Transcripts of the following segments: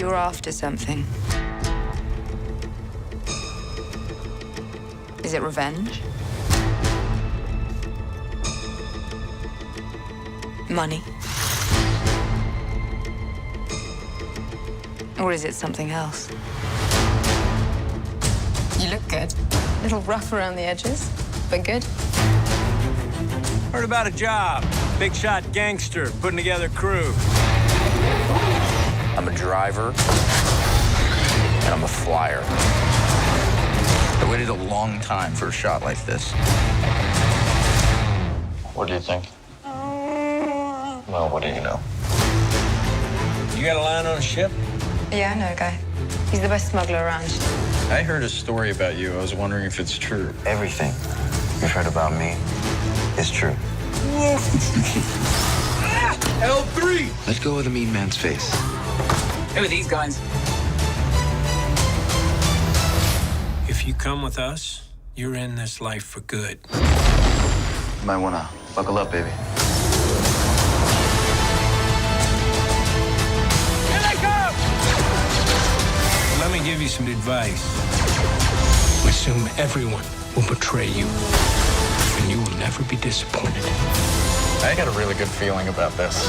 You're after something. Is it revenge? Money? Or is it something else? You look good. A little rough around the edges, but good. Heard about a job. Big shot gangster putting together crew. I'm a driver, and I'm a flyer. I waited a long time for a shot like this. What do you think? Well, what do you know? You got a line on a ship? Yeah, I know a guy. He's the best smuggler around. I heard a story about you. I was wondering if it's true. Everything you've heard about me is true. L3! Let go of the mean man's face. Who are these guys? If you come with us, you're in this life for good. You might wanna buckle up, baby. Here they come! Let me give you some advice. Assume everyone will betray you, and you will never be disappointed. I got a really good feeling about this.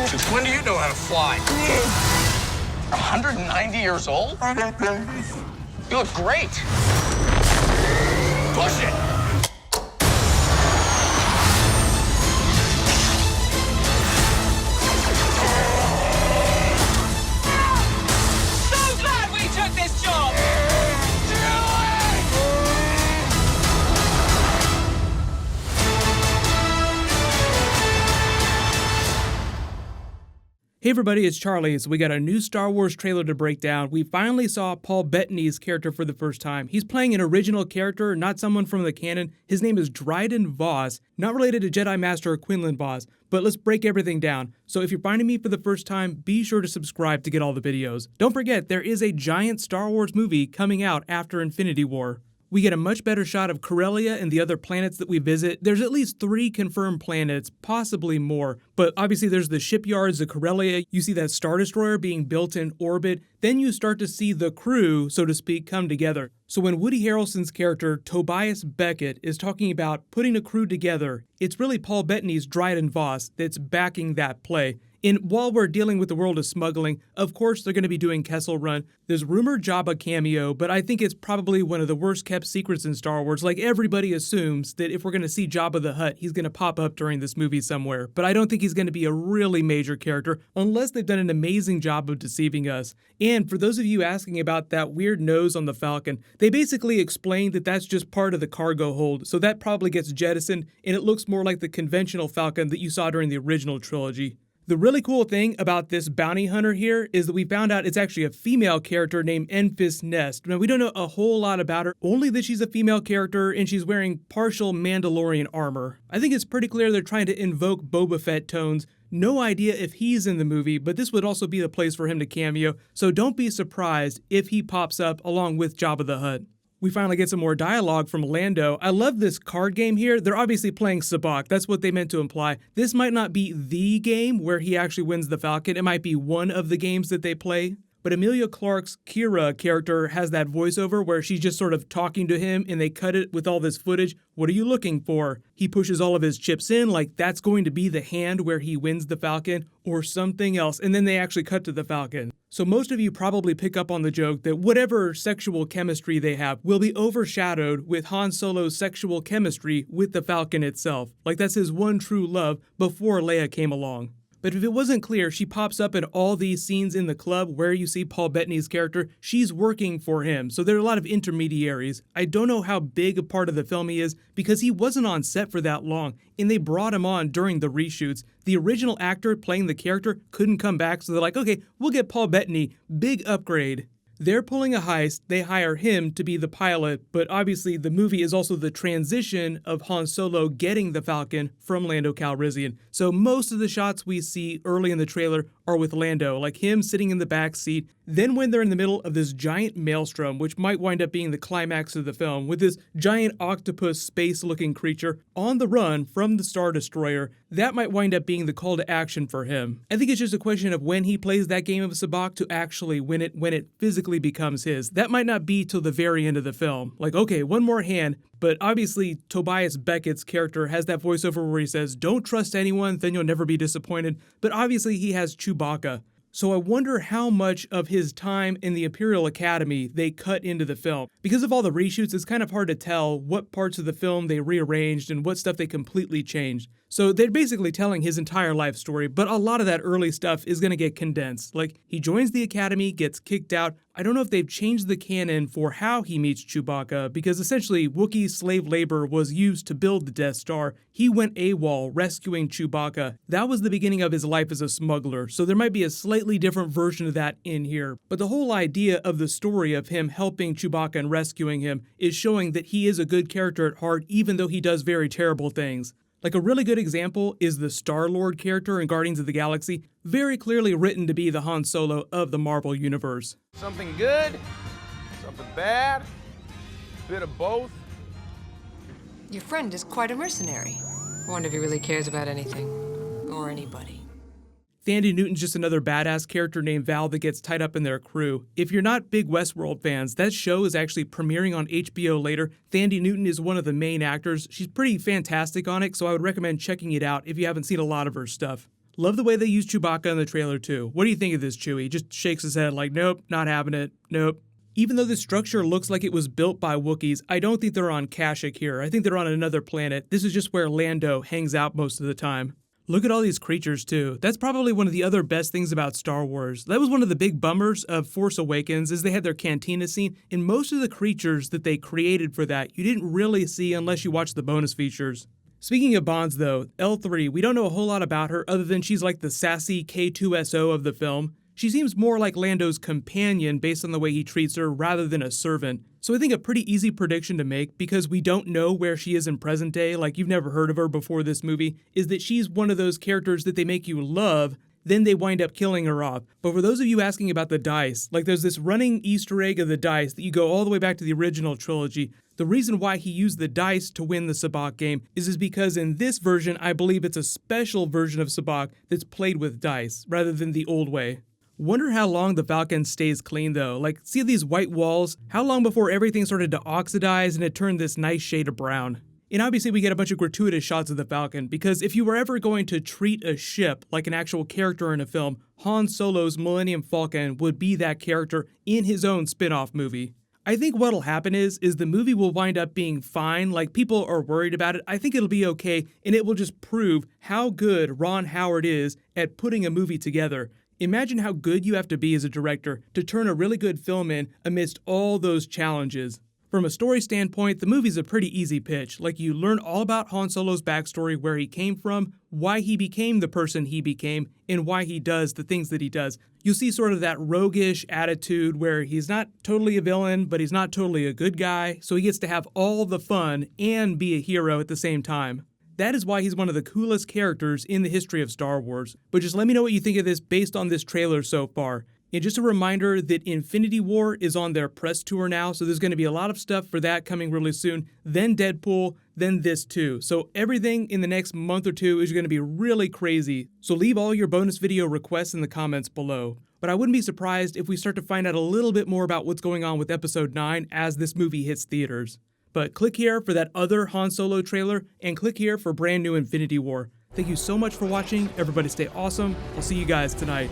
Since when do you know how to fly? 190 years old? You look great. Push it! So glad we took this job! Hey everybody, it's Charlie. So we got a new Star Wars trailer to break down. We finally saw Paul Bettany's character for the first time. He's playing an original character, not someone from the canon. His name is Dryden Voss, not related to Jedi Master Quinlan Voss. But let's break everything down. So if you're finding me for the first time, be sure to subscribe to get all the videos. Don't forget, there is a giant Star Wars movie coming out after Infinity War. We get a much better shot of Corellia and the other planets that we visit. There's at least 3 confirmed planets, possibly more. But obviously there's the shipyards of Corellia. You see that Star Destroyer being built in orbit. Then you start to see the crew, so to speak, come together. So when Woody Harrelson's character, Tobias Beckett, is talking about putting a crew together, it's really Paul Bettany's Dryden Voss that's backing that play. And while we're dealing with the world of smuggling, of course they're going to be doing Kessel Run. There's rumored Jabba cameo, but I think it's probably one of the worst kept secrets in Star Wars. Like, everybody assumes that if we're going to see Jabba the Hutt, he's going to pop up during this movie somewhere. But I don't think he's going to be a really major character unless they've done an amazing job of deceiving us. And for those of you asking about that weird nose on the Falcon, they basically explained that that's just part of the cargo hold, so that probably gets jettisoned, and it looks more like the conventional Falcon that you saw during the original trilogy. The really cool thing about this bounty hunter here is that we found out it's actually a female character named Enfys Nest. Now, we don't know a whole lot about her, only that she's a female character and she's wearing partial Mandalorian armor. I think it's pretty clear they're trying to invoke Boba Fett tones. No idea if he's in the movie, but this would also be the place for him to cameo, so don't be surprised if he pops up along with Jabba the Hutt. We finally get some more dialogue from Lando. I love this card game here. They're obviously playing Sabacc. That's what they meant to imply. This might not be the game where he actually wins the Falcon. It might be one of the games that they play. But Emilia Clarke's Kira character has that voiceover where she's just sort of talking to him and they cut it with all this footage. What are you looking for? He pushes all of his chips in like that's going to be the hand where he wins the Falcon or something else. And then they actually cut to the Falcon. So most of you probably pick up on the joke that whatever sexual chemistry they have will be overshadowed with Han Solo's sexual chemistry with the Falcon itself. Like that's his one true love before Leia came along. But if it wasn't clear, she pops up in all these scenes in the club where you see Paul Bettany's character. She's working for him, so there are a lot of intermediaries. I don't know how big a part of the film he is because he wasn't on set for that long, and they brought him on during the reshoots. The original actor playing the character couldn't come back, so they're like, okay, we'll get Paul Bettany. Big upgrade. They're pulling a heist, they hire him to be the pilot, but obviously the movie is also the transition of Han Solo getting the Falcon from Lando Calrissian. So most of the shots we see early in the trailer are with Lando, like him sitting in the back seat. Then when they're in the middle of this giant maelstrom, which might wind up being the climax of the film, with this giant octopus space-looking creature on the run from the Star Destroyer, that might wind up being the call to action for him. I think it's just a question of when he plays that game of sabacc to actually win it, when it physically becomes his. That might not be till the very end of the film. Like, okay, one more hand, but obviously Tobias Beckett's character has that voiceover where he says, "Don't trust anyone, then you'll never be disappointed." But obviously he has Chewbacca. So I wonder how much of his time in the Imperial Academy they cut into the film. Because of all the reshoots, it's kind of hard to tell what parts of the film they rearranged and what stuff they completely changed. So they're basically telling his entire life story, but a lot of that early stuff is going to get condensed. Like, he joins the Academy, gets kicked out. I don't know if they've changed the canon for how he meets Chewbacca, because essentially Wookiee slave labor was used to build the Death Star. He went AWOL, rescuing Chewbacca. That was the beginning of his life as a smuggler, so there might be a slightly different version of that in here. But the whole idea of the story of him helping Chewbacca and rescuing him is showing that he is a good character at heart, even though he does very terrible things. Like, a really good example is the Star-Lord character in Guardians of the Galaxy, very clearly written to be the Han Solo of the Marvel Universe. Something good, something bad, bit of both. Your friend is quite a mercenary. I wonder if he really cares about anything. Or anybody. Thandie Newton's just another badass character named Val that gets tied up in their crew. If you're not big Westworld fans, that show is actually premiering on HBO later. Thandie Newton is one of the main actors. She's pretty fantastic on it, so I would recommend checking it out if you haven't seen a lot of her stuff. Love the way they use Chewbacca in the trailer too. What do you think of this, Chewie? Just shakes his head like, nope, not having it, nope. Even though this structure looks like it was built by Wookiees, I don't think they're on Kashyyyk here. I think they're on another planet. This is just where Lando hangs out most of the time. Look at all these creatures too. That's probably one of the other best things about Star Wars. That was one of the big bummers of Force Awakens, is they had their cantina scene, and most of the creatures that they created for that you didn't really see unless you watched the bonus features. Speaking of Bonds though, L3, we don't know a whole lot about her other than she's like the sassy K2SO of the film. She seems more like Lando's companion based on the way he treats her rather than a servant. So I think a pretty easy prediction to make, because we don't know where she is in present day, like you've never heard of her before this movie, is that she's one of those characters that they make you love, then they wind up killing her off. But for those of you asking about the dice, like there's this running Easter egg of the dice that you go all the way back to the original trilogy. The reason why he used the dice to win the sabacc game is because in this version, I believe it's a special version of sabacc that's played with dice, rather than the old way. Wonder how long the Falcon stays clean though. Like, see these white walls? How long before everything started to oxidize and it turned this nice shade of brown? And obviously we get a bunch of gratuitous shots of the Falcon, because if you were ever going to treat a ship like an actual character in a film, Han Solo's Millennium Falcon would be that character in his own spin-off movie. I think what'll happen is the movie will wind up being fine, like people are worried about it. I think it'll be okay, and it will just prove how good Ron Howard is at putting a movie together. Imagine how good you have to be as a director to turn a really good film in amidst all those challenges. From a story standpoint, the movie's a pretty easy pitch. Like, you learn all about Han Solo's backstory, where he came from, why he became the person he became, and why he does the things that he does. You'll see sort of that roguish attitude where he's not totally a villain, but he's not totally a good guy, so he gets to have all the fun and be a hero at the same time. That is why he's one of the coolest characters in the history of Star Wars. But just let me know what you think of this based on this trailer so far. And just a reminder that Infinity War is on their press tour now, so there's going to be a lot of stuff for that coming really soon. Then Deadpool, then this too. So everything in the next month or two is going to be really crazy. So leave all your bonus video requests in the comments below. But I wouldn't be surprised if we start to find out a little bit more about what's going on with Episode 9 as this movie hits theaters. But click here for that other Han Solo trailer, and click here for brand new Infinity War. Thank you so much for watching. Everybody stay awesome. I'll see you guys tonight.